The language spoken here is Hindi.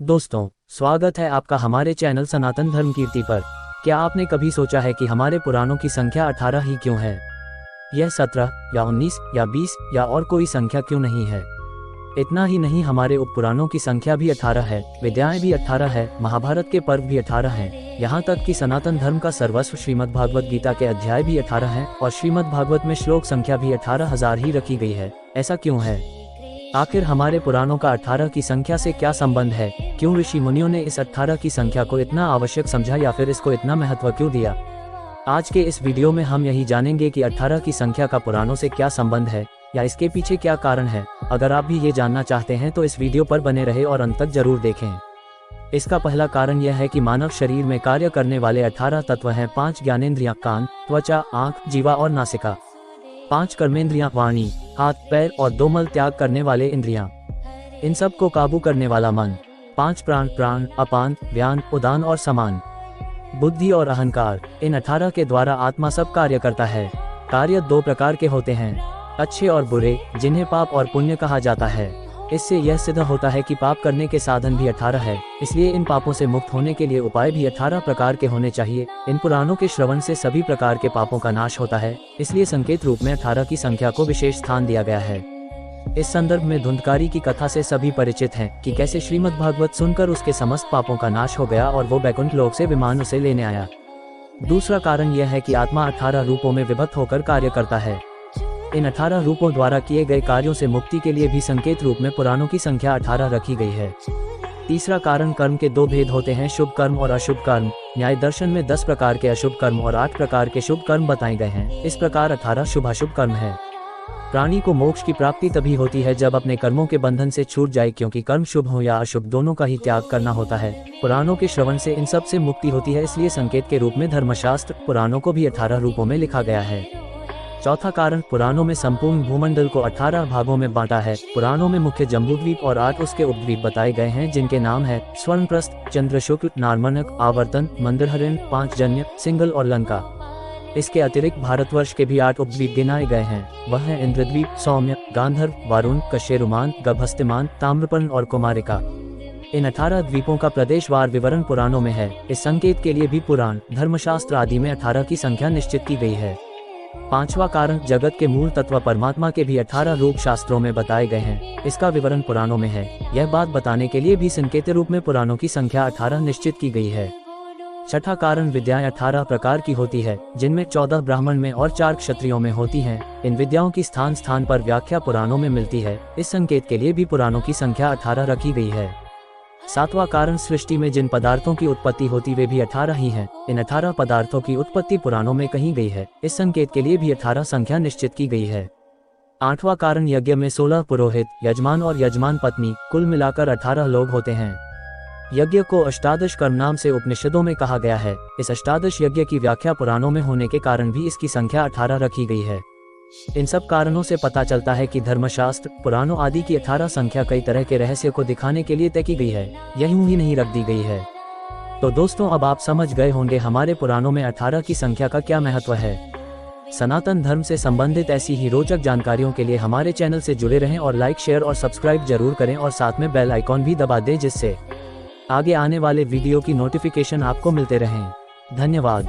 दोस्तों, स्वागत है आपका हमारे चैनल सनातन धर्म कीर्ति पर। क्या आपने कभी सोचा है कि हमारे पुराणों की संख्या 18 ही क्यों है? यह 17 या 19 या 20 या और कोई संख्या क्यों नहीं है? इतना ही नहीं, हमारे उपपुराणों की संख्या भी 18 है, विद्याएं भी 18 है, महाभारत के पर्व भी 18 हैं। यहाँ तक कि सनातन धर्म का सर्वस्व श्रीमद् भागवत गीता के अध्याय भी 18 हैं और श्रीमद् भागवत में श्लोक संख्या भी 18,000 ही रखी गई है। ऐसा क्यों है? आखिर हमारे पुराणों का 18 की संख्या से क्या संबंध है? क्यों ऋषि मुनियों ने इस 18 की संख्या को इतना आवश्यक समझा या फिर इसको इतना महत्व क्यों दिया? आज के इस वीडियो में हम यही जानेंगे कि 18 की संख्या का पुराणों से क्या संबंध है या इसके पीछे क्या कारण है। अगर आप भी ये जानना चाहते हैं तो इस वीडियो पर बने रहे और अंत तक जरूर देखें। इसका पहला कारण यह है कि मानव शरीर में कार्य करने वाले 18 तत्व हैं। 5 ज्ञानेंद्रियां, कान, त्वचा, आँख, जीवा और नासिका। 5 कर्मेंद्रियां, वाणी, हाथ, पैर और 2 मल त्याग करने वाले इंद्रियां। इन सब को काबू करने वाला मन। 5 प्राण, प्राण, अपान, व्यान, उदान और समान। बुद्धि और अहंकार। इन 18 के द्वारा आत्मा सब कार्य करता है। कार्य 2 प्रकार के होते हैं, अच्छे और बुरे, जिन्हें पाप और पुण्य कहा जाता है। इससे यह सिद्ध होता है कि पाप करने के साधन भी 18 है, इसलिए इन पापों से मुक्त होने के लिए उपाय भी 18 प्रकार के होने चाहिए। इन पुराणों के श्रवण से सभी प्रकार के पापों का नाश होता है, इसलिए संकेत रूप में 18 की संख्या को विशेष स्थान दिया गया है। इस संदर्भ में धुंधकारी की कथा से सभी परिचित हैं कि कैसे श्रीमद् भागवत सुनकर उसके समस्त पापों का नाश हो गया और वो बैकुंठ लोक से विमान उसे लेने आया। दूसरा कारण यह है कि आत्मा 18 रूपों में विभक्त होकर कार्य करता है। इन 18 रूपों द्वारा किए गए कार्यों से मुक्ति के लिए भी संकेत रूप में पुराणों की संख्या 18 रखी गई है। तीसरा कारण, कर्म के 2 भेद होते हैं, शुभ कर्म और अशुभ कर्म। न्याय दर्शन में 10 प्रकार के अशुभ कर्म और 8 प्रकार के शुभ कर्म बताए गए हैं। इस प्रकार 18 शुभ अशुभ कर्म है। प्राणी को मोक्ष की प्राप्ति तभी होती है जब अपने कर्मों के बंधन से छूट जाए, क्योंकि कर्म शुभ हो या अशुभ दोनों का ही त्याग करना होता है। पुराणों के श्रवण से इन सब से मुक्ति होती है, इसलिए संकेत के रूप में धर्मशास्त्र पुराणों को भी 18 रूपों में लिखा गया है। चौथा कारण, पुराणों में संपूर्ण भूमंडल को 18 भागों में बांटा है। पुराणों में मुख्य जम्बूद्वीप और 8 उसके उपद्वीप बताए गए हैं, जिनके नाम है स्वर्णप्रस्थ, चंद्रशुक्ल, नारमनक, आवर्तन, मंदरहरण, 5 जन्य, सिंगल और लंका। इसके अतिरिक्त भारतवर्ष के भी 8 उपद्वीप गिनाए गए हैं। वह है इंद्रद्वीप, सौम्य, गांधर्व, वारुण, कशेरुमान, गभस्तिमान, ताम्रपर्ण और कुमारिका। इन 18 द्वीपों का प्रदेशवार विवरण पुराणों में है। इस संकेत के लिए भी पुराण, धर्मशास्त्र आदि में 18 की संख्या निश्चित की गई है। पांचवा कारण, जगत के मूल तत्व परमात्मा के भी 18 रूप शास्त्रों में बताए गए हैं। इसका विवरण पुराणों में है। यह बात बताने के लिए भी संकेत रूप में पुराणों की संख्या 18 निश्चित की गई है। छठा कारण, विद्याएं 18 प्रकार की होती है, जिनमें 14 ब्राह्मण में और 4 क्षत्रियों में होती हैं। इन विद्याओं की स्थान स्थान पर व्याख्या पुराणों में मिलती है। इस संकेत के लिए भी पुराणों की संख्या 18 रखी गई है। सातवां कारण, सृष्टि में जिन पदार्थों की उत्पत्ति होती वे भी 18 ही हैं। इन 18 पदार्थों की उत्पत्ति पुराणों में कही गई है। इस संकेत के लिए भी 18 संख्या निश्चित की गई है। आठवां कारण, यज्ञ में 16 पुरोहित, यजमान और यजमान पत्नी, कुल मिलाकर 18 लोग होते हैं। यज्ञ को अष्टादश कर्म नाम से उपनिषदों में कहा गया है। इस अष्टादश यज्ञ की व्याख्या पुराणों में होने के कारण भी इसकी संख्या 18 रखी गई है। इन सब कारणों से पता चलता है कि धर्मशास्त्र, पुराणों आदि की 18 संख्या कई तरह के रहस्य को दिखाने के लिए तय की गई है, यह यूं ही नहीं रख दी गई है। तो दोस्तों, अब आप समझ गए होंगे हमारे पुराणों में 18 की संख्या का क्या महत्व है। सनातन धर्म से संबंधित ऐसी ही रोचक जानकारियों के लिए हमारे चैनल से जुड़े रहें और लाइक, शेयर और सब्सक्राइब जरूर करें और साथ में बेल आइकॉन भी दबा दें, जिससे आगे आने वाले वीडियो की नोटिफिकेशन आपको मिलते रहें। धन्यवाद।